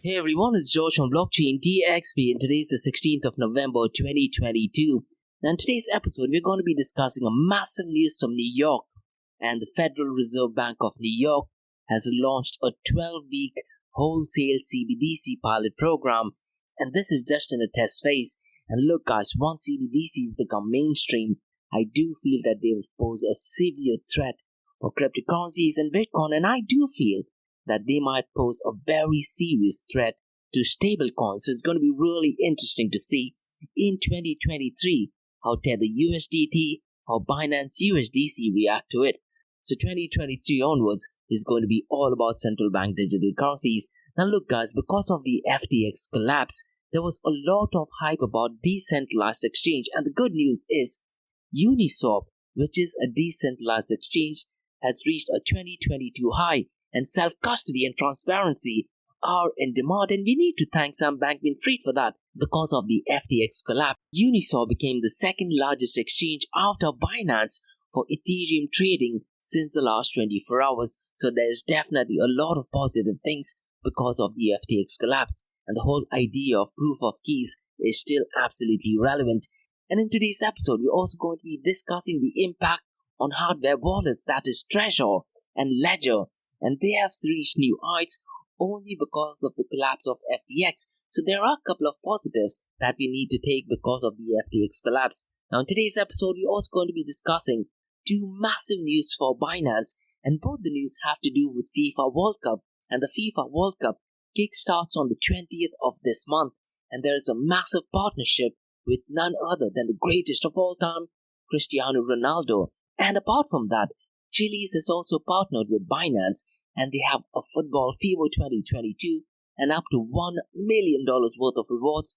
Hey everyone, it's George from Blockchain DXB and today's the 16th of November 2022. Now in today's episode, we're going to be discussing a massive news from New York, and the Federal Reserve Bank of New York has launched a 12-week wholesale CBDC pilot program, and this is just in a test phase. And look guys, once CBDCs become mainstream, I do feel that they will pose a severe threat for cryptocurrencies and Bitcoin, and I do feel that they might pose a very serious threat to stablecoins. So it's going to be really interesting to see in 2023 how Tether USDT or Binance USDC react to it. So 2023 onwards is going to be all about central bank digital currencies. Now look guys, because of the FTX collapse, there was a lot of hype about decentralized exchange, and the good news is Uniswap, which is a decentralized exchange, has reached a 2022 high, and self-custody and transparency are in demand, and we need to thank Sam Bankman-Fried for that. Because of the FTX collapse, Uniswap became the second largest exchange after Binance for Ethereum trading since the last 24 hours. So there's definitely a lot of positive things because of the FTX collapse, and the whole idea of proof of keys is still absolutely relevant. And in today's episode, we're also going to be discussing the impact on hardware wallets, that is Trezor and Ledger, and they have reached new heights only because of the collapse of FTX. So there are a couple of positives that we need to take because of the FTX collapse. Now in today's episode, we're also going to be discussing two massive news for Binance, and both the news have to do with FIFA World Cup, and the FIFA World Cup kickstarts on the 20th of this month, and there is a massive partnership with none other than the greatest of all time, Cristiano Ronaldo. And apart from that, Chili's has also partnered with Binance, and they have a Football Fever 2022 and up to $1 million worth of rewards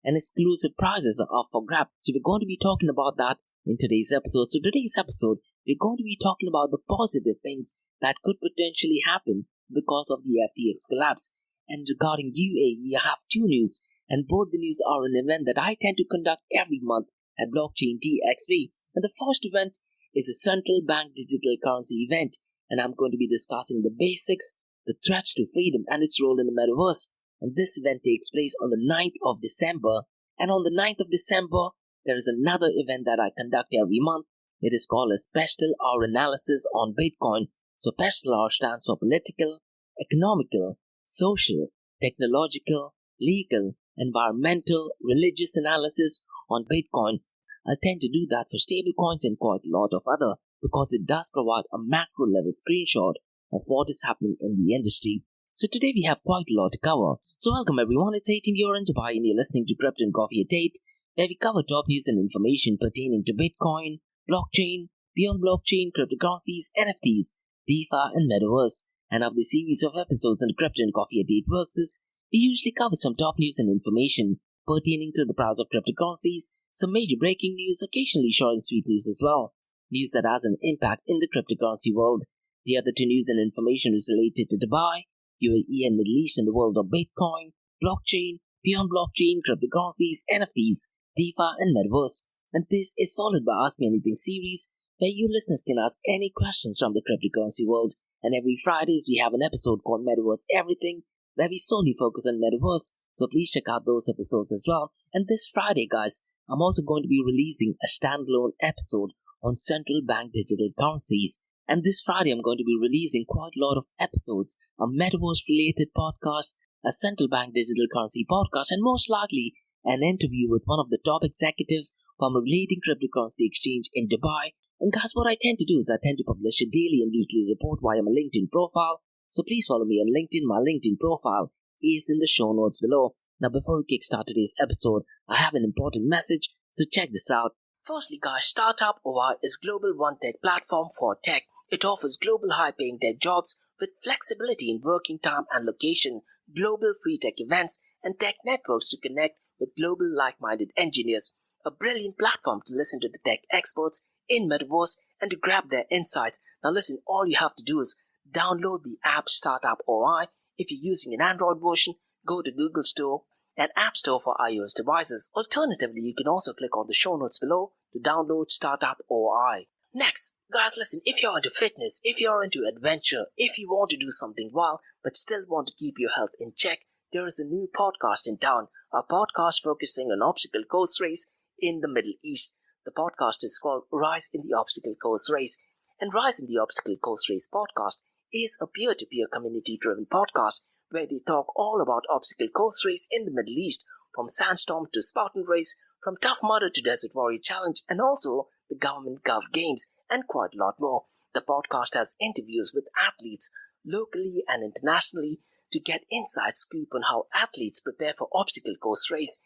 and exclusive prizes are up for grabs. So we're going to be talking about that in today's episode. So today's episode, we're going to be talking about the positive things that could potentially happen because of the FTX collapse. And regarding UAE, I have two news, and both the news are an event that I tend to conduct every month at Blockchain DXB. And the first event is a central bank digital currency event, and I'm going to be discussing the basics, the threats to freedom, and its role in the Metaverse. And this event takes place on the 9th of December, and on the 9th of December, there is another event that I conduct every month. It is called a Special Hour Analysis on Bitcoin. So Special Hour stands for political, economical, social, technological, legal, environmental, religious analysis on Bitcoin. I tend to do that for stablecoins and quite a lot of other, because it does provide a macro level screenshot of what is happening in the industry. So today we have quite a lot to cover. So welcome everyone, it's A-Team here in Dubai and you're listening to Crypto and Coffee at 8, where we cover top news and information pertaining to Bitcoin, blockchain, beyond blockchain, cryptocurrencies, NFTs, DeFi and Metaverse. And of the series of episodes on Crypto and Coffee at 8 works is, we usually cover some top news and information pertaining to the price of cryptocurrencies, some major breaking news, occasionally short and sweet news as well. News that has an impact in the cryptocurrency world. The other two news and information is related to Dubai, UAE and Middle East in the world of Bitcoin, blockchain, beyond blockchain, cryptocurrencies, NFTs, DeFi and Metaverse. And this is followed by Ask Me Anything series, where you listeners can ask any questions from the cryptocurrency world. And every Fridays we have an episode called Metaverse Everything, where we solely focus on Metaverse. So please check out those episodes as well. And this Friday guys, I'm also going to be releasing a standalone episode on central bank digital currencies. And this Friday, I'm going to be releasing quite a lot of episodes, a Metaverse related podcast, a central bank digital currency podcast, and most likely an interview with one of the top executives from a leading cryptocurrency exchange in Dubai. And guys, what I tend to do is I tend to publish a daily and weekly report via my LinkedIn profile. So please follow me on LinkedIn. My LinkedIn profile is in the show notes below. Now, before we kickstart today's episode, I have an important message, so check this out. Firstly, guys, Startup OI is global one-tech platform for tech. It offers global high-paying tech jobs with flexibility in working time and location, global free tech events, and tech networks to connect with global like-minded engineers. A brilliant platform to listen to the tech experts in Metaverse and to grab their insights. Now listen, all you have to do is download the app Startup OI. If you're using an Android version, go to Google Store and App Store for iOS devices. Alternatively, you can also click on the show notes below to download Startup OI. Next, guys, listen, if you're into fitness, if you're into adventure, if you want to do something wild but still want to keep your health in check, there is a new podcast in town, a podcast focusing on obstacle course race in the Middle East. The podcast is called Rise in the Obstacle Course Race. And Rise in the Obstacle Course Race podcast is a peer-to-peer community-driven podcast where they talk all about obstacle course race in the Middle East, from Sandstorm to Spartan Race, from Tough Mudder to Desert Warrior Challenge, and also the Government Gov Games, and quite a lot more. The podcast has interviews with athletes locally and internationally to get inside scoop on how athletes prepare for obstacle course race.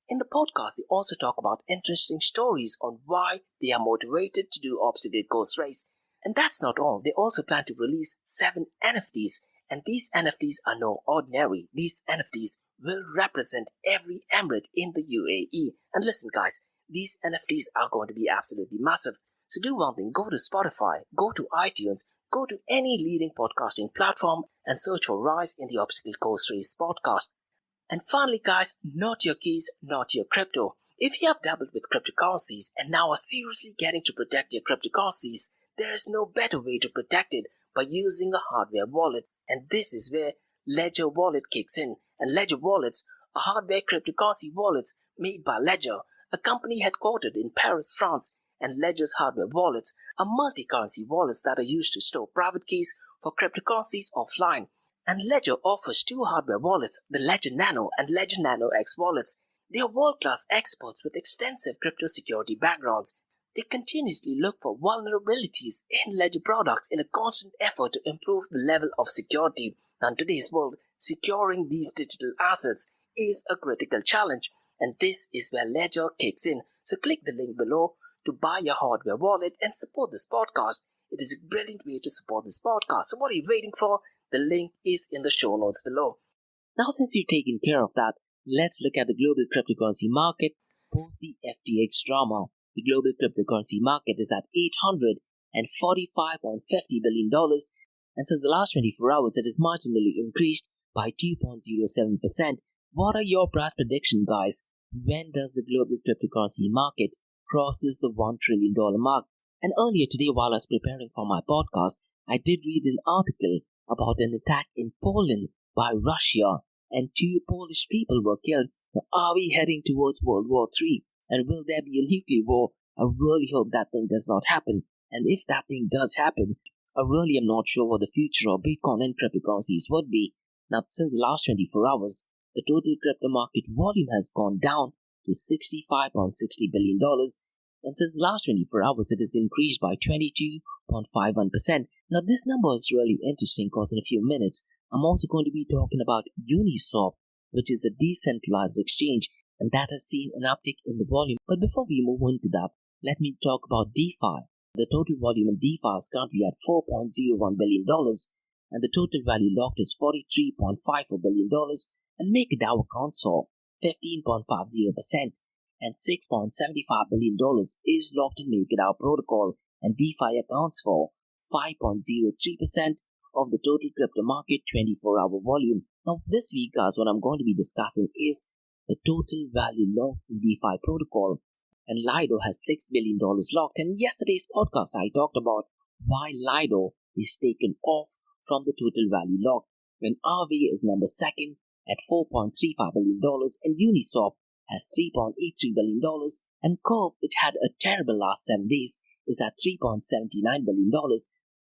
In the podcast, they also talk about interesting stories on why they are motivated to do obstacle course race. And that's not all. They also plan to release 7 NFTs. And these NFTs are no ordinary. These NFTs will represent every emirate in the UAE. And listen guys, these NFTs are going to be absolutely massive. So do one thing, go to Spotify, go to iTunes, go to any leading podcasting platform and search for Rise in the Obstacle Course Race podcast. And finally guys, not your keys, not your crypto. If you have dabbled with cryptocurrencies and now are seriously getting to protect your cryptocurrencies, there is no better way to protect it by using a hardware wallet. And this is where Ledger Wallet kicks in. And Ledger Wallets are hardware cryptocurrency wallets made by Ledger, a company headquartered in Paris, France. And Ledger's hardware wallets are multi-currency wallets that are used to store private keys for cryptocurrencies offline. And Ledger offers 2 hardware wallets, the Ledger Nano and Ledger Nano X wallets. They are world-class experts with extensive crypto security backgrounds. They continuously look for vulnerabilities in Ledger products in a constant effort to improve the level of security. Now, in today's world, securing these digital assets is a critical challenge, and this is where Ledger kicks in. So click the link below to buy your hardware wallet and support this podcast. It is a brilliant way to support this podcast. So what are you waiting for? The link is in the show notes below. Now, since you've taken care of that, let's look at the global cryptocurrency market post the FTX drama. The global cryptocurrency market is at $845.50 billion, and since the last 24 hours, it has marginally increased by 2.07%. What are your price predictions, guys? When does the global cryptocurrency market crosses the $1 trillion mark? And earlier today, while I was preparing for my podcast, I did read an article about an attack in Poland by Russia, and 2 Polish people were killed. Now, are we heading towards World War III? And will there be a nuclear war? I really hope that thing does not happen. And if that thing does happen, I really am not sure what the future of Bitcoin and cryptocurrencies would be. Now, since the last 24 hours, the total crypto market volume has gone down to $65.60 billion. And since the last 24 hours, it has increased by 22.51%. Now, this number is really interesting because in a few minutes, I'm also going to be talking about Uniswap, which is a decentralized exchange, and that has seen an uptick in the volume. But before we move on to that, let me talk about DeFi. The total volume in DeFi is currently at $4.01 billion, and the total value locked is $43.54 billion, and MakerDAO accounts for 15.50%, and $6.75 billion is locked in MakerDAO protocol, and DeFi accounts for 5.03% of the total crypto market 24-hour volume. Now, this week, guys, what I'm going to be discussing is the total value locked in DeFi protocol, and Lido has $6 billion locked. And in yesterday's podcast, I talked about why Lido is taken off from the total value locked, when RV is number 2nd at $4.35 billion, and Uniswap has $3.83 billion, and Curve, which had a terrible last 7 days, is at $3.79 billion.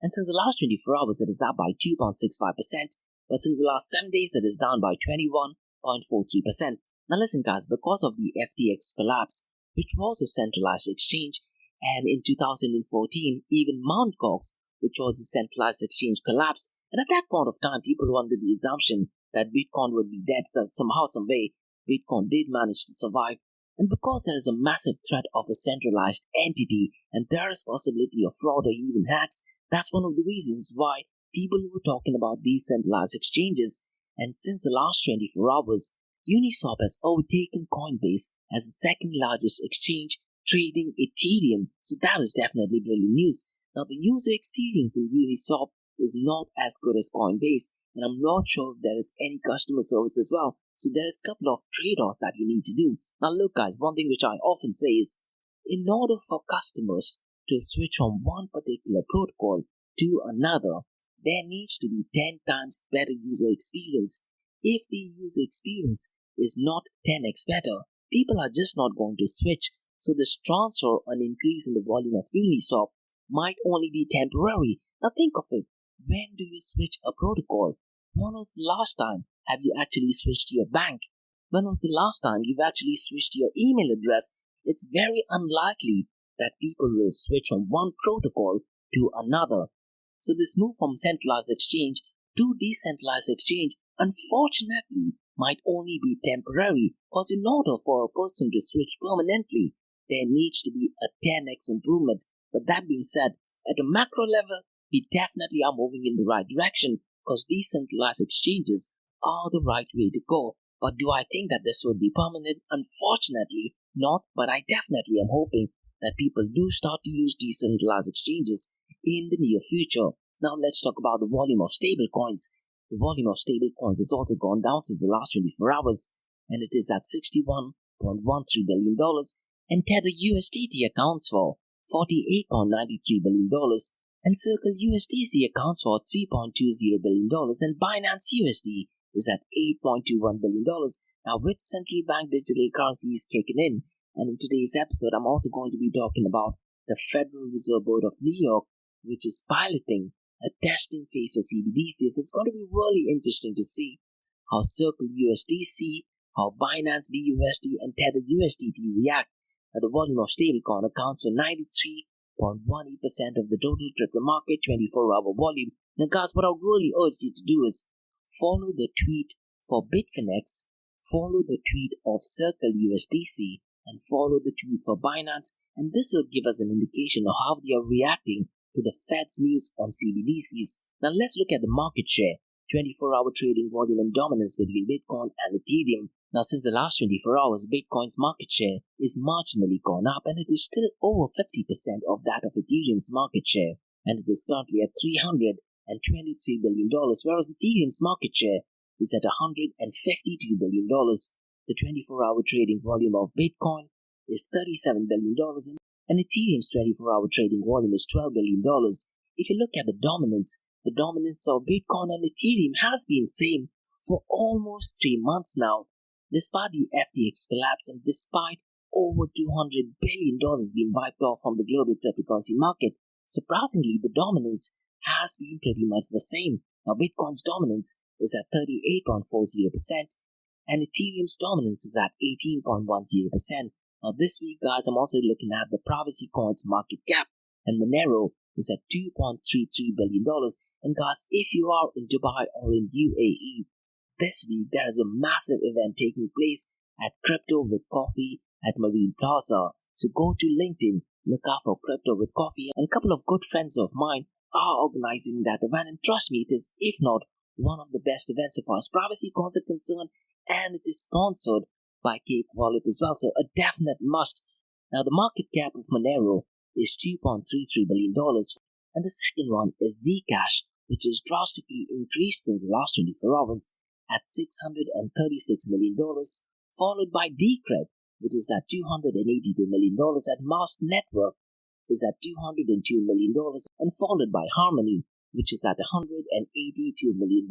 And since the last 24 hours, it is up by 2.65%, but since the last 7 days, it is down by 21.43%. Now listen guys, because of the FTX collapse, which was a centralized exchange, and in 2014, even Mt. Gox, which was a centralized exchange, collapsed, and at that point of time, people were under the assumption that Bitcoin would be dead, so somehow, some way, Bitcoin did manage to survive. And because there is a massive threat of a centralized entity, and there is possibility of fraud or even hacks, that's one of the reasons why people were talking about decentralized exchanges. And since the last 24 hours, Uniswap has overtaken Coinbase as the 2nd largest exchange trading Ethereum. So that is definitely brilliant news. Now, the user experience in Uniswap is not as good as Coinbase, and I'm not sure if there is any customer service as well. So there is a couple of trade-offs that you need to do. Now look guys, one thing which I often say is, in order for customers to switch from one particular protocol to another, there needs to be 10 times better user experience. if the user experience is not 10x better, people are just not going to switch. So this transfer and increase in the volume of Uniswap might only be temporary. Now think of it. When do you switch a protocol? When was the last time have you actually switched to your bank? When was the last time you've actually switched to your email address? It's very unlikely that people will switch from one protocol to another. So this move from centralized exchange to decentralized exchange, unfortunately, might only be temporary, because in order for a person to switch permanently, there needs to be a 10x improvement. But that being said, at a macro level, we definitely are moving in the right direction, because decentralized exchanges are the right way to go. But do I think that this would be permanent? Unfortunately, not. But I definitely am hoping that people do start to use decentralized exchanges in the near future. Now let's talk about the volume of stable coins. The volume of stable coins has also gone down since the last 24 hours, and it is at $61.13 billion, and Tether USDT accounts for $48.93 billion, and Circle USDC accounts for $3.20 billion, and Binance USD is at $8.21 billion. Now with central bank digital currencies kicking in, and in today's episode I'm also going to be talking about the Federal Reserve Board of New York, which is piloting a testing phase for CBDCs. It's going to be really interesting to see how Circle USDC, how Binance BUSD, and Tether USDT react. Now, the volume of stablecoin accounts for 93.18% of the total crypto market 24-hour volume. Now, guys, what I would really urge you to do is follow the tweet for Bitfinex, follow the tweet of Circle USDC, and follow the tweet for Binance, and this will give us an indication of how they are reacting to the Fed's news on CBDCs. Now let's look at the market share, 24-hour trading volume and dominance between Bitcoin and Ethereum. Now since the last 24 hours, Bitcoin's market share is marginally gone up, and it is still over 50% of that of Ethereum's market share, and it is currently at $323 billion, whereas Ethereum's market share is at $152 billion. The 24-hour trading volume of Bitcoin is $37 billion, and Ethereum's 24-hour trading volume is $12 billion. If you look at the dominance of Bitcoin and Ethereum has been same for almost 3 months now. Despite the FTX collapse and despite over $200 billion being wiped off from the global cryptocurrency market, surprisingly, the dominance has been pretty much the same. Now, Bitcoin's dominance is at 38.40%, and Ethereum's dominance is at 18.10%. Now this week, guys, I'm also looking at the privacy coins market cap, and Monero is at $2.33 billion. And guys, if you are in Dubai or in UAE, this week there is a massive event taking place at Crypto with Coffee at Marine Plaza. So go to LinkedIn, look out for Crypto with Coffee, and a couple of good friends of mine are organizing that event. And trust me, it is, if not one of the best events as far as privacy coins are concerned, and it is sponsored by Cake Wallet as well, so a definite must. Now the market cap of Monero is $2.33 billion, and the second one is Zcash, which has drastically increased since the last 24 hours at $636 million, followed by Decred, which is at $282 million, and Mask Network is at $202 million, and followed by Harmony, which is at $182 million.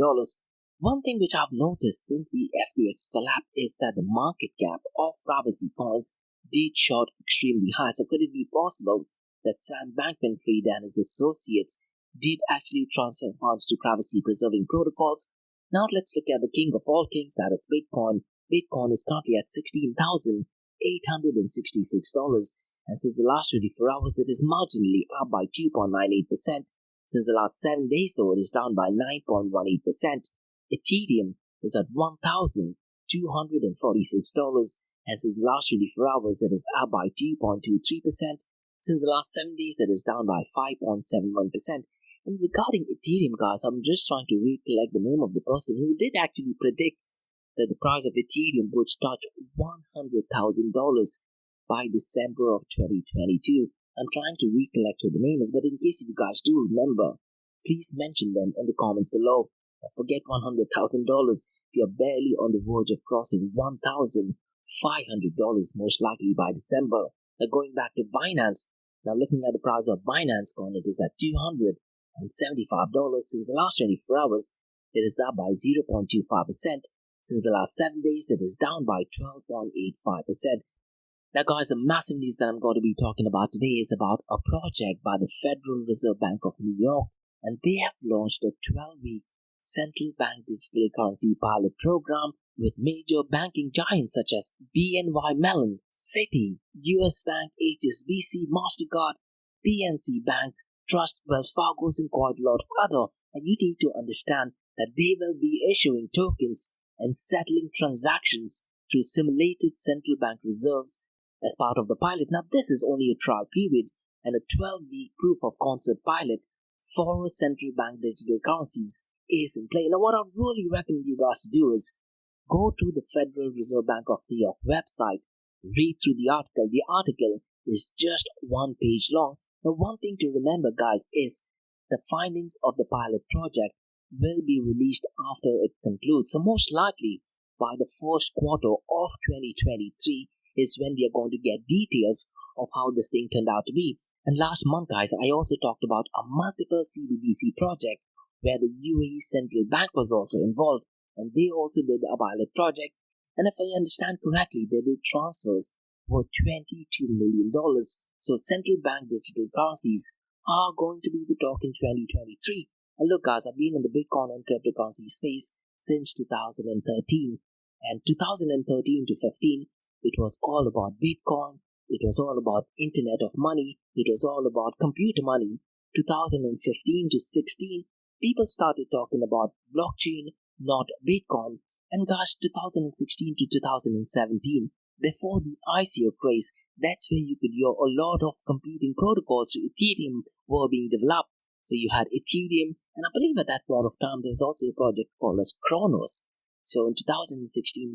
One thing which I've noticed since the FTX collapse is that the market cap of privacy coins did shot extremely high. So could it be possible that Sam Bankman-Fried and his associates did actually transfer funds to privacy-preserving protocols? Now let's look at the king of all kings, that is Bitcoin. Bitcoin is currently at $16,866, and since the last 24 hours, it is marginally up by 2.98%. Since the last 7 days, though, it is down by 9.18%. Ethereum is at $1,246, and since the last 24 hours, it is up by 2.23%. Since the last 7 days, it is down by 5.71%. And regarding Ethereum, guys, I'm just trying to recollect the name of the person who did actually predict that the price of Ethereum would touch $100,000 by December of 2022. I'm trying to recollect who the name is, but in case if you guys do remember, please mention them in the comments below. Forget $100,000. You're barely on the verge of crossing $1,500 most likely by December. Now going back to Binance, now looking at the price of Binance coin, it is at $275. Since the last 24 hours, it is up by 0.25%. Since the last 7 days, it is down by 12.85%. Now, guys, the massive news that I'm going to be talking about today is about a project by the Federal Reserve Bank of New York, and they have launched a 12-week central bank digital currency pilot program with major banking giants such as BNY Mellon, Citi, US Bank, HSBC, MasterCard, PNC Bank, Trust, Wells Fargo, and quite a lot of other. And you need to understand that they will be issuing tokens and settling transactions through simulated central bank reserves as part of the pilot. Now, this is only a trial period and a 12-week proof of concept pilot for central bank digital currencies is in play. Now, what I really recommend you guys to do is go to the Federal Reserve Bank of New York website, read through the article. The article is just 1 page long. Now, one thing to remember, guys, is the findings of the pilot project will be released after it concludes. So most likely by the first quarter of 2023 is when we are going to get details of how this thing turned out to be. And last month, guys, I also talked about a multiple CBDC project where the UAE Central Bank was also involved, and they also did a pilot project. And if I understand correctly, they did transfers worth $22 million. So central bank digital currencies are going to be the talk in 2023. And look, guys, I've been in the Bitcoin and cryptocurrency space since 2013. And 2013 to 15, it was all about Bitcoin. It was all about Internet of Money. It was all about computer money. 2015 to 16, people started talking about blockchain, not Bitcoin. And guys, 2016 to 2017, before the ICO craze, that's where you could hear a lot of computing protocols to Ethereum were being developed. So you had Ethereum, and I believe at that point of time there was also a project called as Kronos. So in 2016,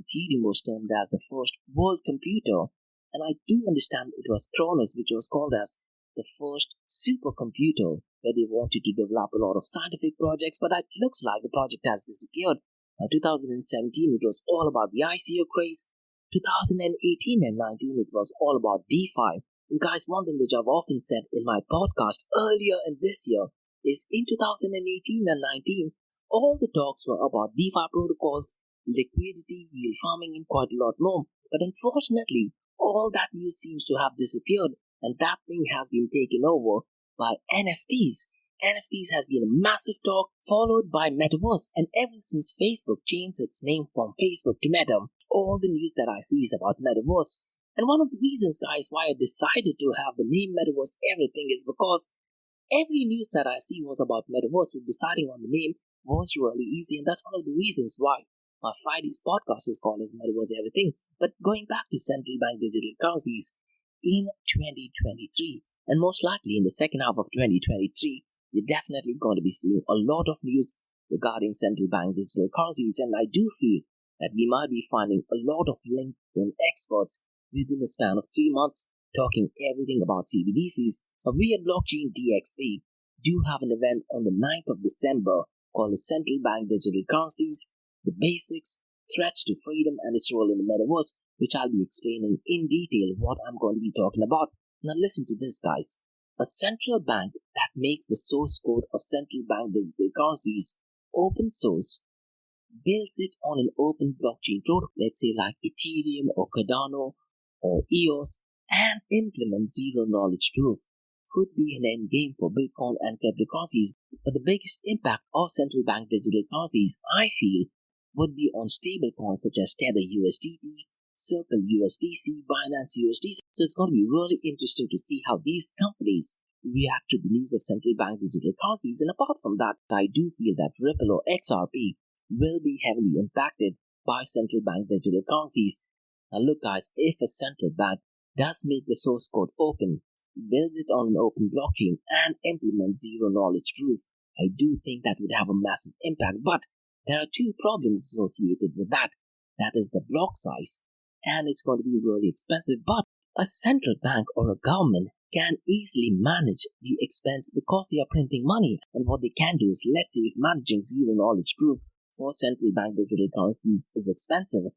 Ethereum was termed as the first world computer, and I do understand it was Kronos which was called as the first supercomputer, where they wanted to develop a lot of scientific projects, but it looks like the project has disappeared. Now 2017, it was all about the ICO craze. 2018 and 19, it was all about DeFi. And guys, one thing which I've often said in my podcast earlier in this year is in 2018 and 19, all the talks were about DeFi protocols, liquidity, yield farming, and quite a lot more. But unfortunately, all that news seems to have disappeared, and that thing has been taken over by NFTs. NFTs has been a massive talk, followed by Metaverse, and ever since Facebook changed its name from Facebook to Meta, all the news that I see is about Metaverse. And one of the reasons, guys, why I decided to have the name Metaverse everything is because every news that I see was about Metaverse, so deciding on the name was really easy, and that's one of the reasons why my Friday's podcast is called as Metaverse Everything. But going back to central bank digital currencies, in 2023, and most likely in the second half of 2023, you're definitely going to be seeing a lot of news regarding central bank digital currencies, and I do feel that we might be finding a lot of LinkedIn experts within a span of 3 months talking everything about CBDCs. Now, we at Blockchain DXB do have an event on the 9th of December called the Central Bank Digital Currencies, the Basics, Threats to Freedom, and its role in the Metaverse, which I'll be explaining in detail what I'm going to be talking about. Now listen to this, guys. A central bank that makes the source code of central bank digital currencies open source, builds it on an open blockchain protocol, let's say like Ethereum or Cardano or EOS, and implements zero-knowledge proof, could be an endgame for Bitcoin and cryptocurrencies. But the biggest impact of central bank digital currencies, I feel, would be on stablecoins such as Tether USDT, Circle USDC, Binance USD. So it's going to be really interesting to see how these companies react to the news of central bank digital currencies. And apart from that, I do feel that Ripple or XRP will be heavily impacted by central bank digital currencies. Now look, guys, if a central bank does make the source code open, builds it on an open blockchain, and implements zero-knowledge proof, I do think that would have a massive impact. But there are two problems associated with that. That is the block size, and it's going to be really expensive. But a central bank or a government can easily manage the expense because they are printing money. And what they can do is, let's say if managing zero-knowledge proof for central bank digital currencies is expensive,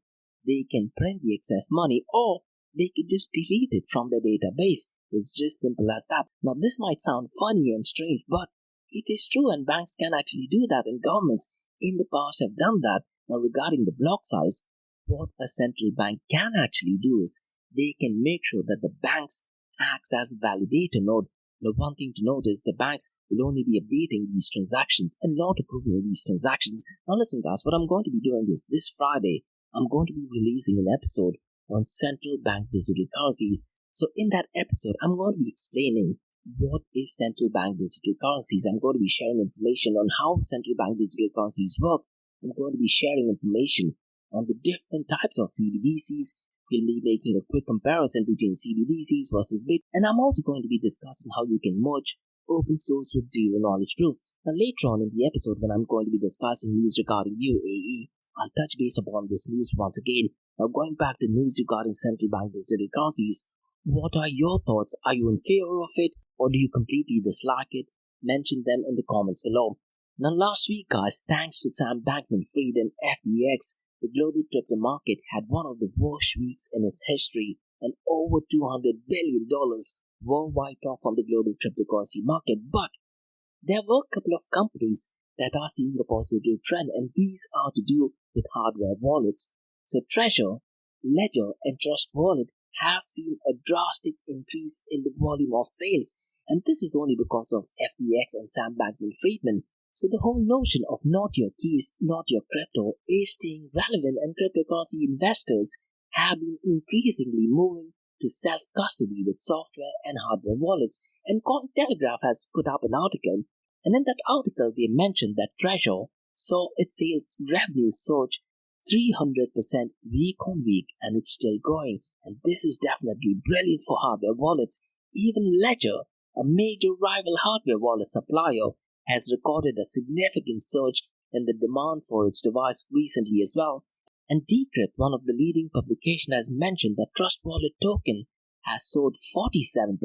they can print the excess money, or they could just delete it from their database. It's just simple as that. Now this might sound funny and strange, but it is true, and banks can actually do that, and governments in the past have done that. Now, regarding the block size, what a central bank can actually do is they can make sure that the banks acts as a validator node. The one thing to note is the banks will only be updating these transactions and not approving these transactions. Now listen guys, what I'm going to be doing is this Friday, I'm going to be releasing an episode on central bank digital currencies. So in that episode, I'm going to be explaining what is central bank digital currencies. I'm going to be sharing information on how central bank digital currencies work. I'm going to be sharing information on the different types of CBDCs. We'll be making a quick comparison between CBDCs versus Bitcoin, and I'm also going to be discussing how you can merge open source with zero knowledge proof. Now later on in the episode, when I'm going to be discussing news regarding UAE, I'll touch base upon this news once again. Now going back to news regarding central bank digital currencies, what are your thoughts? Are you in favor of it or do you completely dislike it? Mention them in the comments below. Now last week guys, thanks to Sam Bankman-Fried and FTX, the global crypto market had one of the worst weeks in its history, and over $200 billion were wiped off from the global cryptocurrency market. But there were a couple of companies that are seeing a positive trend, and these are to do with hardware wallets. So Trezor, Ledger, and Trust Wallet have seen a drastic increase in the volume of sales, and this is only because of FTX and Sam Bankman-Fried. So the whole notion of not your keys, not your crypto is staying relevant, and cryptocurrency investors have been increasingly moving to self-custody with software and hardware wallets. And Cointelegraph has put up an article, and in that article they mentioned that Trezor saw its sales revenue surge 300% week on week, and it's still growing. And this is definitely brilliant for hardware wallets. Even Ledger, a major rival hardware wallet supplier, has recorded a significant surge in the demand for its device recently as well. And Decrypt, one of the leading publications, has mentioned that Trust Wallet token has soared 47%,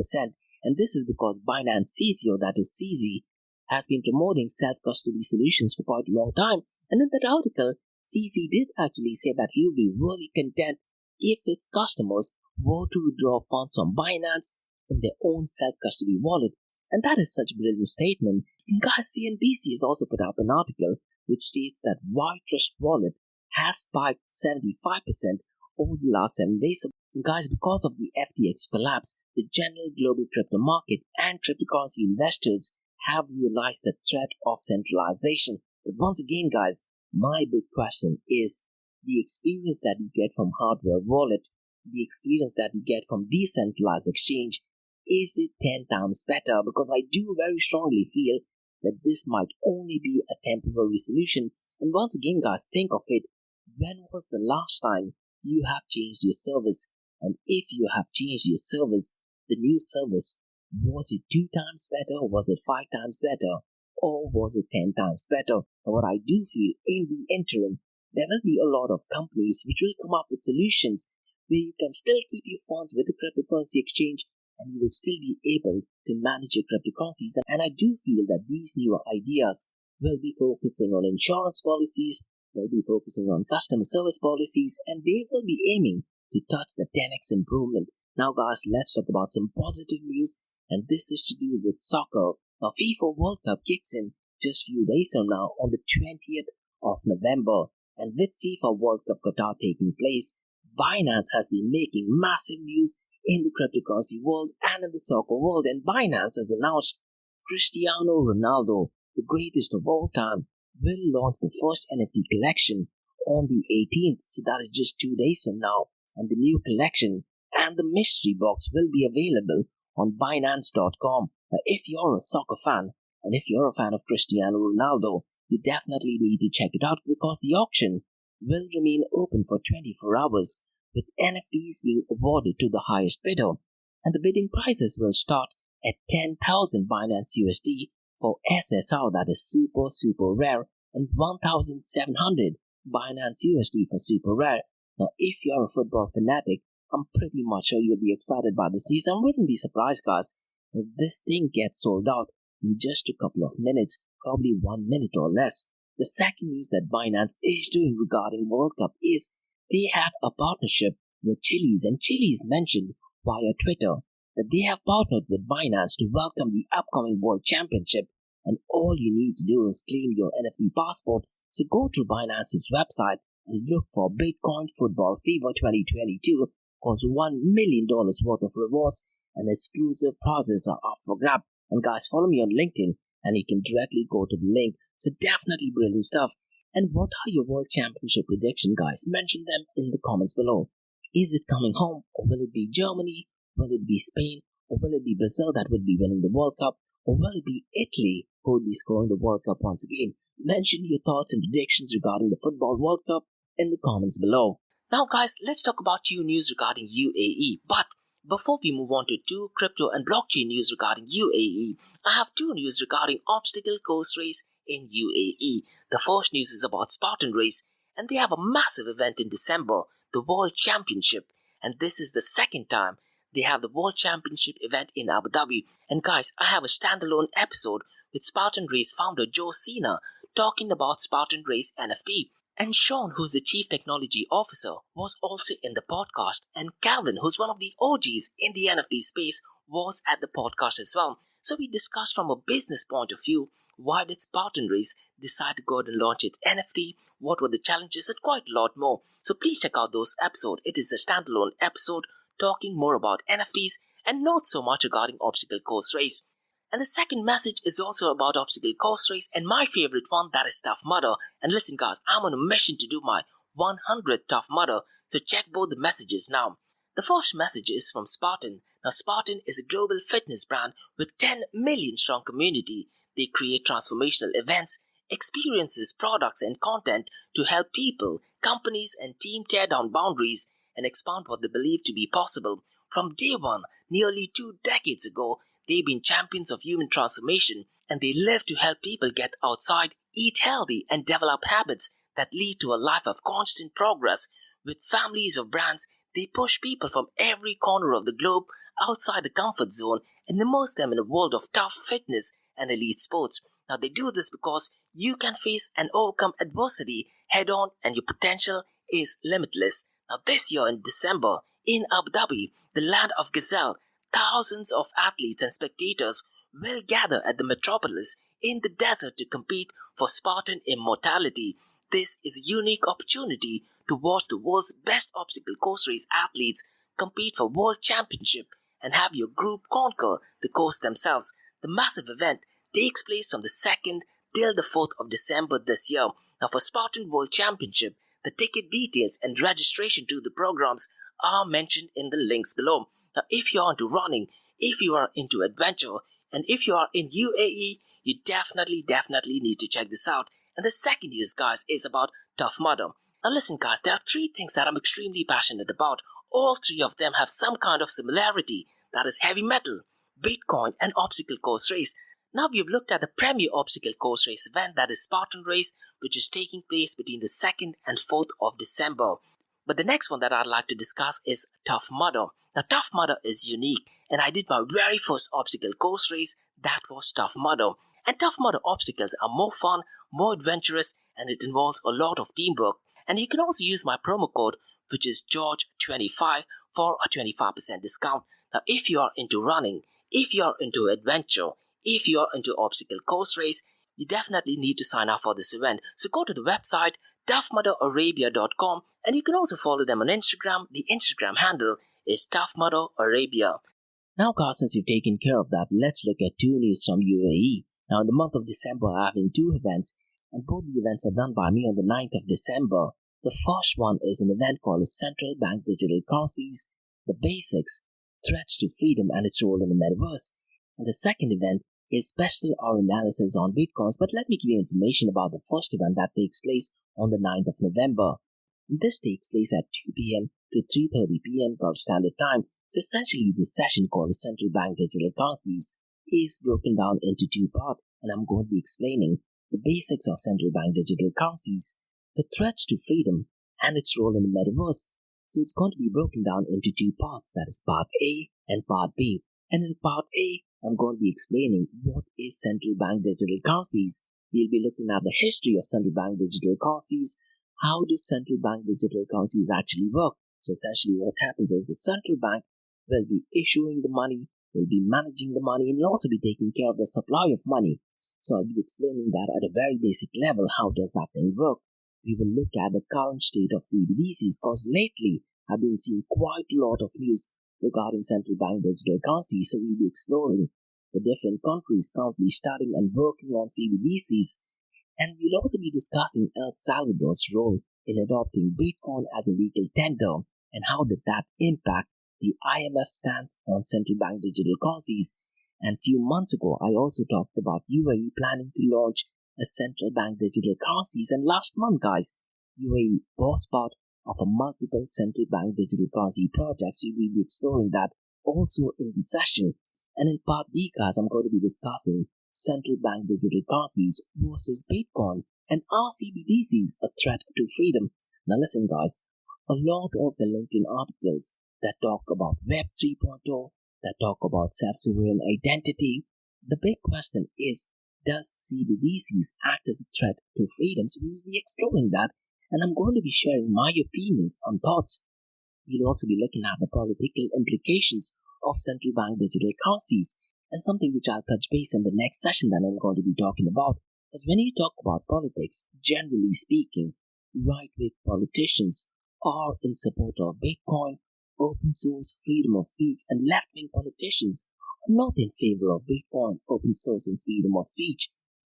and this is because Binance CCO, that is CZ, has been promoting self-custody solutions for quite a long time. And in that article, CZ did actually say that he would be really content if its customers were to withdraw funds from Binance in their own self-custody wallet. And that is such a brilliant statement. And guys, CNBC has also put up an article which states that why Trust Wallet has spiked 75% over the last 7 days. So guys, because of the FTX collapse, the general global crypto market and cryptocurrency investors have realized the threat of centralization. But once again guys, my big question is the experience that you get from hardware wallet, the experience that you get from decentralized exchange, is it 10 times better? Because I do very strongly feel that this might only be a temporary solution. And once again guys, think of it. When was the last time you have changed your service? And if you have changed your service, the new service, was it 2 times better? Was it 5 times better? Or was it 10 times better? And what I do feel in the interim, there will be a lot of companies which will come up with solutions where you can still keep your funds with the cryptocurrency exchange and you will still be able to manage your cryptocurrencies. And I do feel that these newer ideas will be focusing on insurance policies, will be focusing on customer service policies, and they will be aiming to touch the 10x improvement. Now guys, let's talk about some positive news, and this is to do with soccer. Now FIFA World Cup kicks in just few days from now on the 20th of November, and with FIFA World Cup Qatar taking place, Binance has been making massive news in the cryptocurrency world and in the soccer world, and Binance has announced Cristiano Ronaldo, the greatest of all time, will launch the first NFT collection on the 18th, so that is just 2 days from now, and the new collection and the mystery box will be available on Binance.com. Now, if you're a soccer fan and if you're a fan of Cristiano Ronaldo, you definitely need to check it out because the auction will remain open for 24 hours with NFTs being awarded to the highest bidder, and the bidding prices will start at 10,000 Binance USD for SSR, that is super rare, and 1,700 Binance USD for super rare. Now if you're a football fanatic, I'm pretty much sure you'll be excited by this news. I wouldn't be surprised guys if this thing gets sold out in just a couple of minutes, probably 1 minute or less. The second news that Binance is doing regarding World Cup is they had a partnership with Chili's, and Chili's mentioned via Twitter that they have partnered with Binance to welcome the upcoming World Championship, and all you need to do is claim your NFT passport So go to Binance's website and look for Bitcoin Football Fever 2022, cause $1 million worth of rewards and exclusive prizes are up for grab. And guys, follow me on LinkedIn and you can directly go to the link. So definitely brilliant stuff. And what are your World Championship predictions, guys? Mention them in the comments below. Is it coming home, or will it be Germany? Will it be Spain? Or will it be Brazil that would be winning the World Cup? Or will it be Italy who would be scoring the World Cup once again? Mention your thoughts and predictions regarding the Football World Cup in the comments below. Now guys, let's talk about two news regarding UAE. But before we move on to two crypto and blockchain news regarding UAE, I have two news regarding obstacle course race in UAE. The first news is about Spartan Race, and they have a massive event in December, the World Championship. And this is the second time they have the World Championship event in Abu Dhabi. And guys, I have a standalone episode with Spartan Race founder Joe Cena talking about Spartan Race NFT. And Sean, who's the Chief Technology Officer, was also in the podcast. And Calvin, who's one of the OGs in the NFT space, was at the podcast as well. So we discussed from a business point of view, why did Spartan Race decide to go ahead and launch its NFT? What were the challenges and quite a lot more. So please check out those episodes. It is a standalone episode talking more about NFTs and not so much regarding obstacle course race. And the second message is also about obstacle course race and my favorite one, that is Tough Mudder. And listen guys, I'm on a mission to do my 100th Tough Mudder, so check both the messages now. The first message is from Spartan. Now Spartan is a global fitness brand with 10 million strong community. They create transformational events, experiences, products and content to help people, companies and teams tear down boundaries and expand what they believe to be possible. From day one, nearly 2 decades ago, they've been champions of human transformation and they live to help people get outside, eat healthy and develop habits that lead to a life of constant progress. With families of brands, they push people from every corner of the globe outside the comfort zone and immerse them in a world of tough fitness and elite sports. Now they do this because you can face and overcome adversity head on and your potential is limitless. Now this year in December in Abu Dhabi, the land of Gazelle, thousands of athletes and spectators will gather at the metropolis in the desert to compete for Spartan immortality. This is a unique opportunity to watch the world's best obstacle course race athletes compete for World Championship and have your group conquer the course themselves. The massive event takes place from the 2nd till the 4th of December this year. Now for Spartan World Championship, the ticket details and registration to the programs are mentioned in the links below. Now if you are into running, if you are into adventure, and if you are in UAE, you definitely need to check this out. And the second news, guys, is about Tough Mudder. Now listen guys, there are 3 things that I'm extremely passionate about. All 3 of them have some kind of similarity, that is heavy metal, Bitcoin and obstacle course race. Now we've looked at the premier obstacle course race event, that is Spartan Race, which is taking place between the 2nd and 4th of December. But the next one that I'd like to discuss is Tough Mudder. Now Tough Mudder is unique and I did my very first obstacle course race, that was Tough Mudder. And Tough Mudder obstacles are more fun, more adventurous and it involves a lot of teamwork. And you can also use my promo code, which is George25 for a 25% discount. Now if you are into running, if you are into adventure, if you are into obstacle course race, you definitely need to sign up for this event. So go to the website toughmudderarabia.com and you can also follow them on Instagram. The Instagram handle is toughmudderarabia. Now guys, since you've taken care of that, let's look at 2 news from UAE. Now in the month of December, I'm having 2 events and both the events are done by me on the 9th of December. The first one is an event called the Central Bank Digital Currencies, the Basics, Threats to Freedom and its role in the Metaverse. And the second event is special hour analysis on Bitcoins. But let me give you information about the first event that takes place on the 9th of November. This takes place at 2 p.m. to 3:30 p.m. Gulf Standard Time. So essentially, this session called the Central Bank Digital Currencies is broken down into 2 parts, and I'm going to be explaining the basics of central bank digital currencies, the threats to freedom, and its role in the Metaverse. So it's going to be broken down into 2 parts, that is part A and part B. And in part A, I'm going to be explaining what is central bank digital currencies. We'll be looking at the history of central bank digital currencies. How do central bank digital currencies actually work? So essentially what happens is the central bank will be issuing the money, will be managing the money, and will also be taking care of the supply of money. So I'll be explaining that at a very basic level. How does that thing work? We will look at the current state of CBDCs because lately I've been seeing quite a lot of news regarding central bank digital currency. So we'll be exploring the different countries currently studying and working on CBDCs. And we'll also be discussing El Salvador's role in adopting Bitcoin as a legal tender and how did that impact the IMF stance on central bank digital currencies. And a few months ago, I also talked about UAE planning to launch a central bank digital currencies. And last month, guys, UAE was part of a multiple central bank digital currency projects. So we'll be exploring that also in the session. And in part B, guys, I'm going to be discussing central bank digital currencies versus Bitcoin and are CBDCs a threat to freedom. Now listen, guys, a lot of the LinkedIn articles that talk about Web 3.0, that talk about self-sovereign identity. The big question is, does CBDCs act as a threat to freedom? So we'll be exploring that, and I'm going to be sharing my opinions and thoughts. We'll also be looking at the political implications of central bank digital currencies, and something which I'll touch base in the next session that I'm going to be talking about. Because when you talk about politics, generally speaking, right-wing politicians are in support of Bitcoin, open source, freedom of speech, and left-wing politicians are not in favor of Bitcoin, open source, and freedom of speech.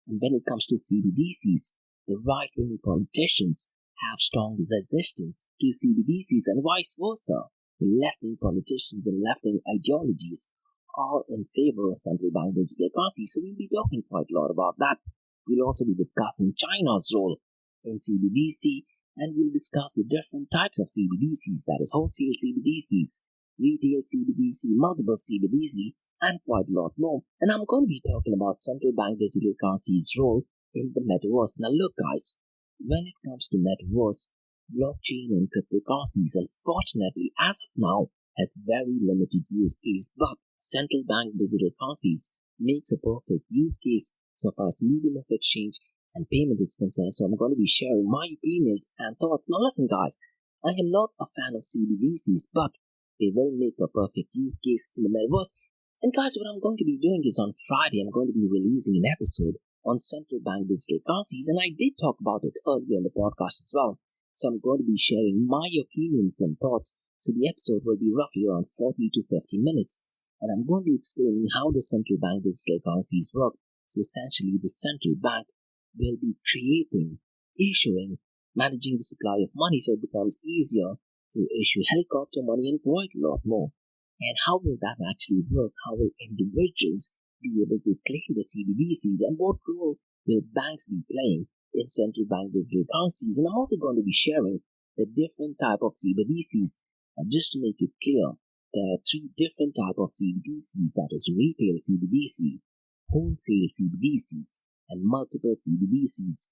And when it comes to CBDCs, the right-wing politicians have strong resistance to CBDCs and vice versa. The left-wing politicians and left-wing ideologies are in favor of central bank digital currency. So we'll be talking quite a lot about that. We'll also be discussing China's role in CBDC, and we'll discuss the different types of CBDCs, that is wholesale CBDCs, retail CBDC, multiple CBDC, and quite a lot more. And I'm going to be talking about central bank digital currency's role in the Metaverse. Now look, guys, when it comes to Metaverse, blockchain and cryptocurrencies, unfortunately, as of now, has very limited use case, but central bank digital currencies makes a perfect use case so far as medium of exchange and payment is concerned. So I'm going to be sharing my opinions and thoughts. Now listen, guys, I am not a fan of CBDCs, but they will make a perfect use case in the Metaverse. And guys, what I'm going to be doing is on Friday, I'm going to be releasing an episode on central bank digital currencies, and I did talk about it earlier in the podcast as well. So I'm going to be sharing my opinions and thoughts. So the episode will be roughly around 40 to 50 minutes. And I'm going to be explaining how the central bank digital currencies work. So essentially, the central bank will be creating, issuing, managing the supply of money so it becomes easier to issue helicopter money and quite a lot more. And how will that actually work? How will individuals be able to claim the CBDCs, and what role will banks be playing in central bank digital currencies? And I'm also going to be sharing the different type of CBDCs. And just to make it clear, there are three different type of CBDCs, that is retail CBDC, wholesale CBDCs, and multiple CBDCs.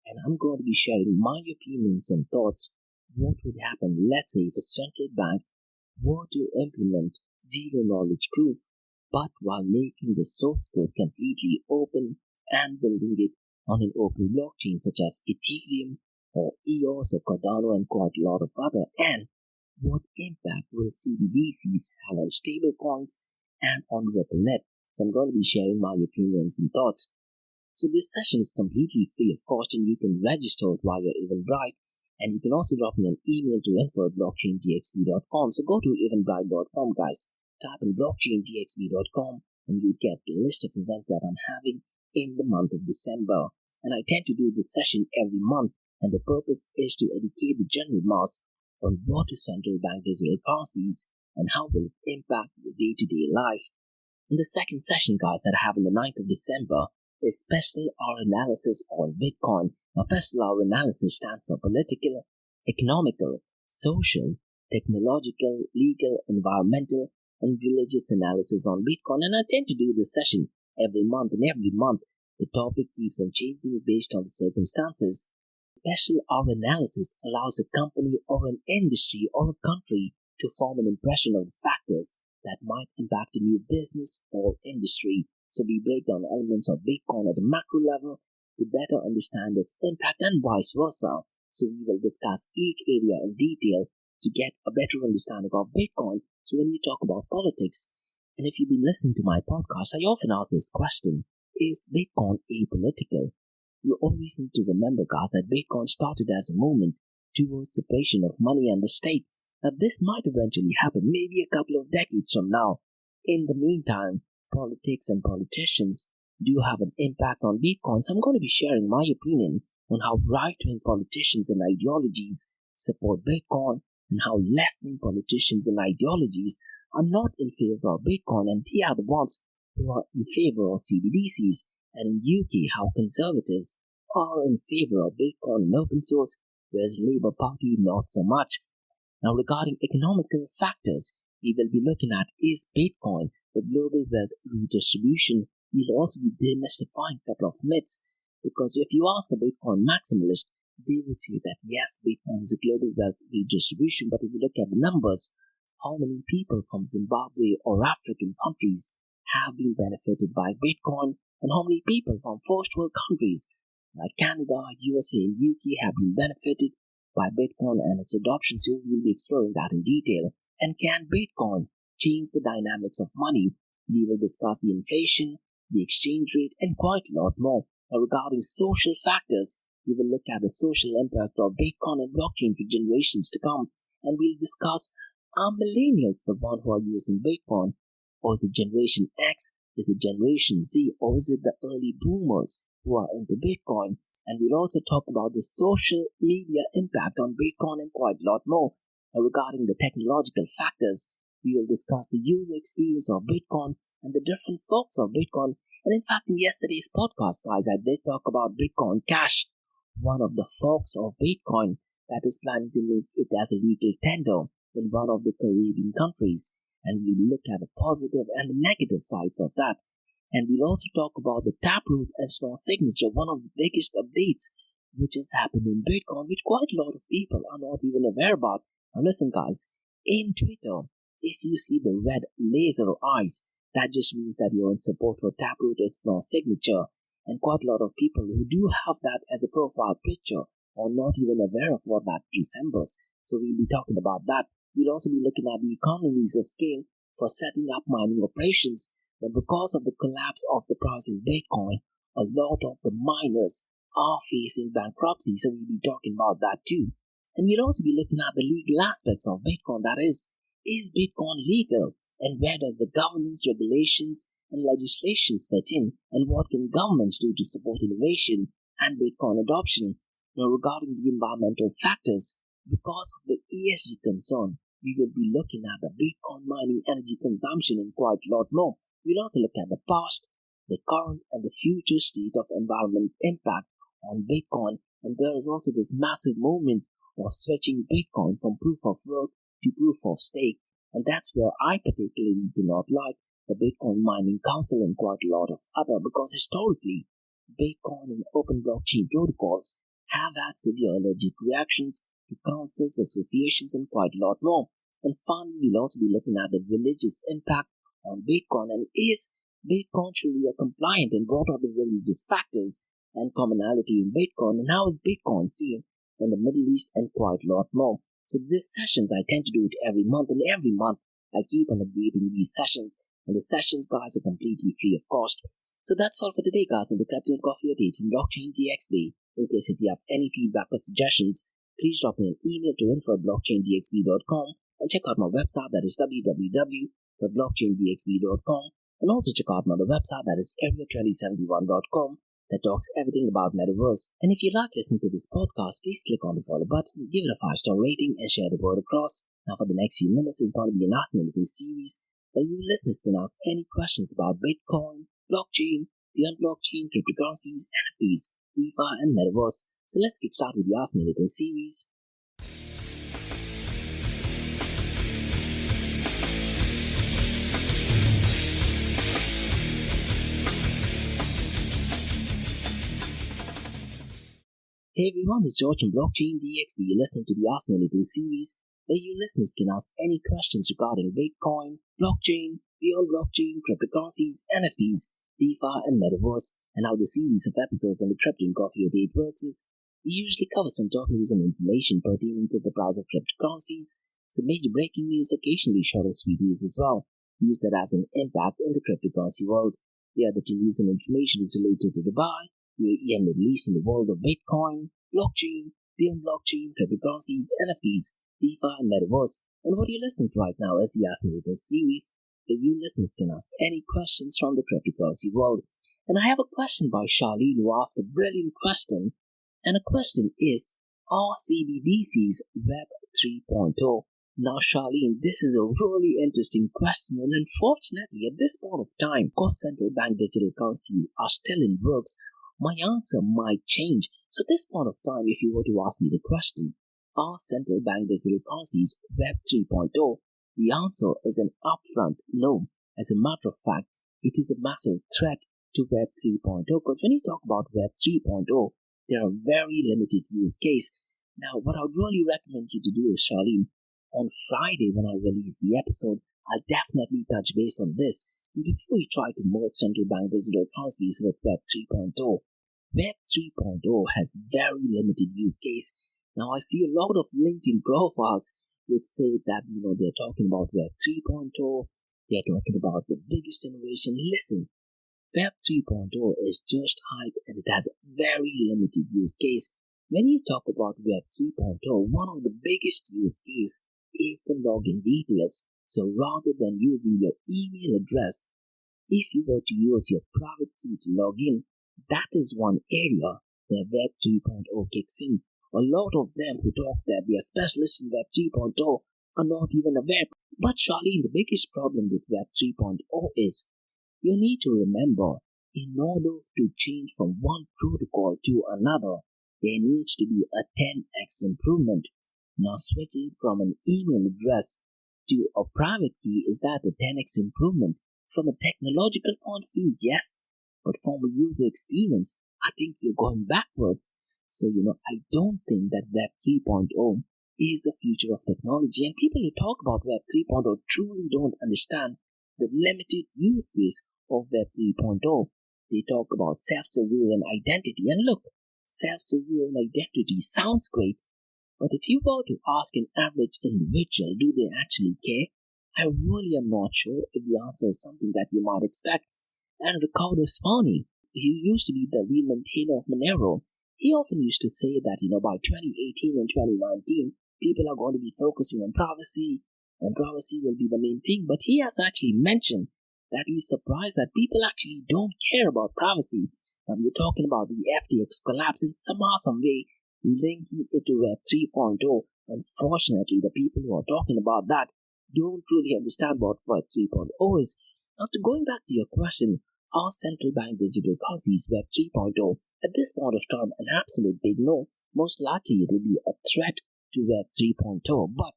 And I'm going to be sharing my opinions and thoughts. What would happen, let's say, if a central bank were to implement zero knowledge proof, but while making the source code completely open and building it on an open blockchain such as Ethereum or EOS or Cardano and quite a lot of other. And what impact will CBDCs have on stablecoins and on RippleNet? So I'm going to be sharing my opinions and thoughts. So this session is completely free of cost, and you can register it via Eventbrite, and you can also drop me an email to info@blockchaindxb.com. So go to eventbrite.com, guys, type in blockchaindxb.com, and you get the list of events that I'm having in the month of December. And I tend to do this session every month, and the purpose is to educate the general mass on what is central bank digital currencies and how will it impact your day-to-day life. In the second session, guys, that I have on the 9th of December is Special Hour Analysis on Bitcoin. Now, Special Hour Analysis stands for political, economical, social, technological, legal, environmental, and religious analysis on Bitcoin. And I tend to do this session every month, and every month the topic keeps on changing based on the circumstances. Special Hour Analysis allows a company or an industry or a country to form an impression of the factors that might impact a new business or industry. So we break down elements of Bitcoin at a macro level to better understand its impact and vice versa. So we will discuss each area in detail to get a better understanding of Bitcoin. So when we talk about politics, and if you've been listening to my podcast, I often ask this question: Is Bitcoin apolitical? You always need to remember, guys, that Bitcoin started as a movement towards separation of money and the state. Now, this might eventually happen maybe a couple of decades from now. In the meantime, politics and politicians do have an impact on Bitcoin. So I'm going to be sharing my opinion on how right-wing politicians and ideologies support Bitcoin and how left-wing politicians and ideologies are not in favor of Bitcoin and they are the ones who are in favor of CBDCs, and in UK how conservatives are in favor of Bitcoin and open source, whereas Labour Party not so much. Now, regarding economical factors, we will be looking at is Bitcoin the global wealth redistribution. We'll also be demystifying a couple of myths, because if you ask a Bitcoin maximalist, they would say that yes, Bitcoin is a global wealth redistribution, but if you look at the numbers, how many people from Zimbabwe or African countries have been benefited by Bitcoin, and how many people from first world countries like Canada, USA, and UK have been benefited by Bitcoin and its adoption. So we'll be exploring that in detail. And can Bitcoin change the dynamics of money? We will discuss the inflation, the exchange rate, and quite a lot more. Now, regarding social factors, we will look at the social impact of Bitcoin and blockchain for generations to come, and we'll discuss, are millennials the one who are using Bitcoin, or is it Generation X, is it Generation Z, or is it the early boomers who are into Bitcoin? And we'll also talk about the social media impact on Bitcoin and quite a lot more. Now, regarding the technological factors, we will discuss the user experience of Bitcoin and the different forks of Bitcoin. And in fact, in yesterday's podcast, guys, I did talk about Bitcoin Cash, one of the forks of Bitcoin that is planning to make it as a legal tender in one of the Caribbean countries. And we'll look at the positive and the negative sides of that. And we'll also talk about the Taproot and Small Signature, one of the biggest updates which has happened in Bitcoin, which quite a lot of people are not even aware about. Now listen, guys, in Twitter, if you see the red laser eyes, that just means that you're in support for Taproot and Small Signature. And quite a lot of people who do have that as a profile picture are not even aware of what that resembles. So we'll be talking about that. We'll also be looking at the economies of scale for setting up mining operations. But because of the collapse of the price in Bitcoin, a lot of the miners are facing bankruptcy. So we'll be talking about that too. And we'll also be looking at the legal aspects of Bitcoin. That is Bitcoin legal? And where does the governance, regulations, and legislations fit in? And what can governments do to support innovation and Bitcoin adoption? Now, regarding the environmental factors, because of the ESG concern, we will be looking at the Bitcoin mining energy consumption and quite a lot more. We'll also look at the past, the current, and the future state of environment impact on Bitcoin. And there is also this massive movement of switching Bitcoin from proof of work to proof of stake. And that's where I particularly do not like the Bitcoin Mining Council and quite a lot of other, because historically, Bitcoin and open blockchain protocols have had severe allergic reactions to councils, associations, and quite a lot more. And finally, we'll also be looking at the religious impact on Bitcoin, and is Bitcoin truly compliant, and what are the religious factors and commonality in Bitcoin, and how is Bitcoin seen in the Middle East, and quite a lot more. So these sessions, I tend to do it every month, and every month I keep on updating these sessions, and the sessions, guys, are completely free of cost. So that's all for today, guys, on the Crypto and Coffee update from Blockchain DXB. In case if you have any feedback or suggestions, please drop me an email to info@blockchaindxb.com, and check out my website, that is www.blockchaindxb.com, and also check out my other website, that is area2071.com, that talks everything about Metaverse. And if you like listening to this podcast, please click on the follow button, give it a 5-star rating, and share the word across. Now for the next few minutes, it's going to be an Ask Me Anything series where you listeners can ask any questions about Bitcoin, blockchain, beyond blockchain, cryptocurrencies, NFTs, DeFi, and Metaverse. So let's get started with the Ask Me Anything series. Hey everyone, this is George from Blockchain DXB. You're listening to the Ask Me Anything series, where you listeners can ask any questions regarding Bitcoin, blockchain, beyond blockchain, cryptocurrencies, NFTs, DeFi, and Metaverse. And how the series of episodes on the Crypto and Coffee update works is, we usually cover some top news and information pertaining to the price of cryptocurrencies, some major breaking news, occasionally short and sweet news as well. We use that as an impact in the cryptocurrency world. The other two news and information is related to Dubai, UAE and Middle East in the world of Bitcoin, blockchain, beyond blockchain, cryptocurrencies, NFTs, DeFi and Metaverse. And what you're listening to right now is the Ask Me Anything series, where you listeners can ask any questions from the cryptocurrency world. And I have a question by Charlene who asked a brilliant question. And the question is, are CBDCs Web 3.0? Now, Charlene, this is a really interesting question, and unfortunately, at this point of time, because central bank digital currencies are still in works, my answer might change. So, at this point of time, if you were to ask me the question, are central bank digital currencies Web 3.0? The answer is an upfront no. As a matter of fact, it is a massive threat to Web 3.0, because when you talk about Web 3.0, there are very limited use case. Now, what I would really recommend you to do is, Charlene, on Friday when I release the episode, I'll definitely touch base on this. And before you try to merge central bank digital currencies with Web 3.0, Web 3.0 has very limited use case. Now, I see a lot of LinkedIn profiles which say that, they're talking about Web 3.0, they're talking about the biggest innovation. Listen, Web 3.0 is just hype and it has a very limited use case. When you talk about Web 3.0, one of the biggest use case is the login details. So rather than using your email address, if you were to use your private key to log in, that is one area where Web 3.0 kicks in. A lot of them who talk that they are specialists in Web 3.0 are not even aware. But Charlene, the biggest problem with Web 3.0 is you need to remember, in order to change from one protocol to another, there needs to be a 10x improvement. Now, switching from an email address to a private key, is that a 10x improvement? From a technological point of view, yes. But from a user experience, I think we're going backwards. So, I don't think that Web 3.0 is the future of technology. And people who talk about Web 3.0 truly don't understand the limited use case of Web 3.0. They talk about self-sovereign identity. And look, self-sovereign identity sounds great, but if you were to ask an average individual, do they actually care? I really am not sure if the answer is something that you might expect. And Ricardo Spani, who used to be the lead maintainer of Monero, he often used to say that, by 2018 and 2019, people are going to be focusing on privacy, and privacy will be the main thing. But he has actually mentioned that he's surprised that people actually don't care about privacy. We're talking about the FTX collapse in somehow, some way, linking it to Web 3.0. Unfortunately, the people who are talking about that don't really understand what Web 3.0 is. Now, going back to your question, are central bank digital currencies Web 3.0? At this point of time, an absolute big no. Most likely, it will be a threat to Web 3.0. But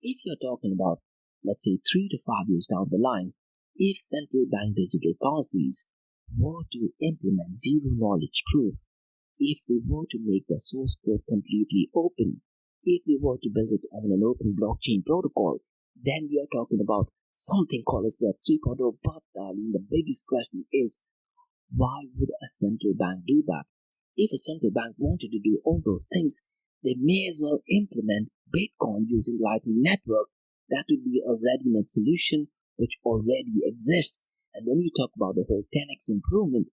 if you're talking about, let's say, 3 to 5 years down the line, if central bank digital currencies were to implement zero knowledge proof, if they were to make the source code completely open, if they were to build it on an open blockchain protocol, then we are talking about something called as Web 3.0. But the biggest question is, why would a central bank do that? If a central bank wanted to do all those things, they may as well implement Bitcoin using Lightning Network. That would be a ready-made solution which already exists. And when you talk about the whole 10x improvement,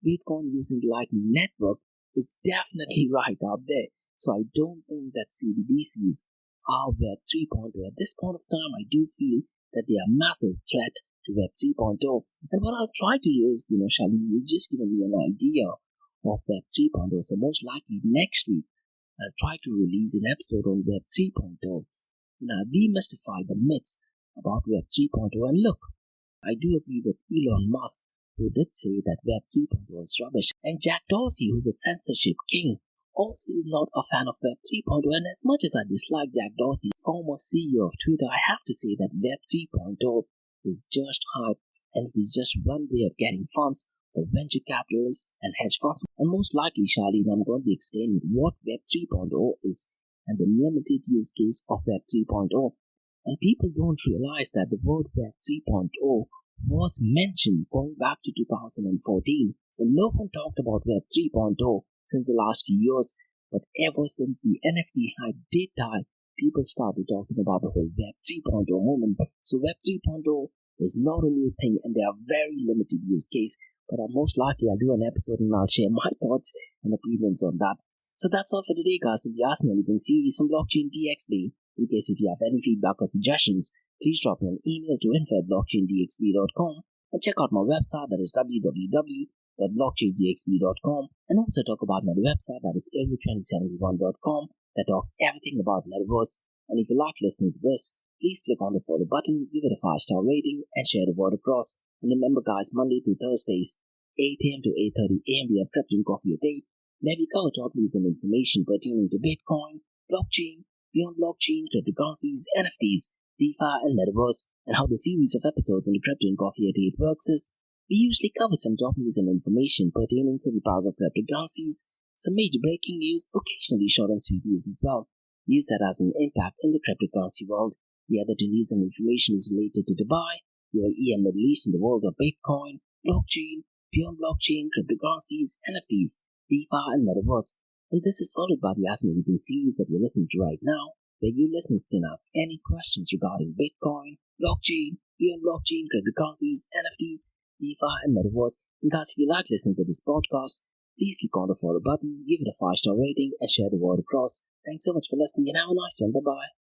Bitcoin using Lightning Network is definitely right up there. So I don't think that CBDCs are Web 3.0. At this point of time, I do feel that they are a massive threat to Web 3.0. And what I'll try to do is, Shalini, you've just given me an idea of Web 3.0. So most likely next week, I'll try to release an episode on Web 3.0. And I'll demystify the myths about Web 3.0. And look, I do agree with Elon Musk, who did say that Web 3.0 is rubbish. And Jack Dorsey, who's a censorship king, also is not a fan of Web 3.0. And as much as I dislike Jack Dorsey, former CEO of Twitter, I have to say that Web 3.0 is just hype, and it is just one way of getting funds for venture capitalists and hedge funds. And most likely, Charlene, I'm going to be explaining what Web 3.0 is and the limited use case of Web 3.0. And people don't realize that the word Web 3.0 was mentioned going back to 2014, when no one talked about Web 3.0 since the last few years. But ever since the NFT hype did die, people started talking about the whole Web 3.0 movement. So Web 3.0 is not a new thing, and there are very limited use case. but most likely I'll do an episode and I'll share my thoughts and opinions on that. So that's all for today, guys. If you ask me anything series from Blockchain DXB, in case if you have any feedback or suggestions, please drop me an email to info@blockchaindxb.com and check out my website, that is www.blockchaindxb.com, and also talk about my website, that is area2071.com, that talks everything about Metaverse. And if you like listening to this, please click on the follow button, give it a 5-star rating, and share the word across. And remember, guys, Monday to Thursdays, 8 a.m. to 8:30 a.m. we have Crypto and Coffee a Day, where we cover top news and information pertaining to Bitcoin, blockchain, beyond blockchain, cryptocurrencies, NFTs, DeFi, and Metaverse. And how the series of episodes in the Crypto and Coffee a Day works is, we usually cover some top news and information pertaining to the price of cryptocurrencies, some major breaking news, occasionally short and sweet news as well, news that has an impact in the cryptocurrency world. The other two news and information is related to Dubai, UAE and Middle East in the world of Bitcoin, blockchain, beyond blockchain, cryptocurrencies, NFTs, DeFi, and Metaverse. And this is followed by the Ask Me Anything series that you're listening to right now, where you listeners can ask any questions regarding Bitcoin, blockchain, beyond blockchain, cryptocurrencies, NFTs, DeFi, and Metaverse. And guys, if you like listening to this podcast, please click on the follow button, give it a 5-star rating, and share the word across. Thanks so much for listening, and have a nice one. Bye-bye.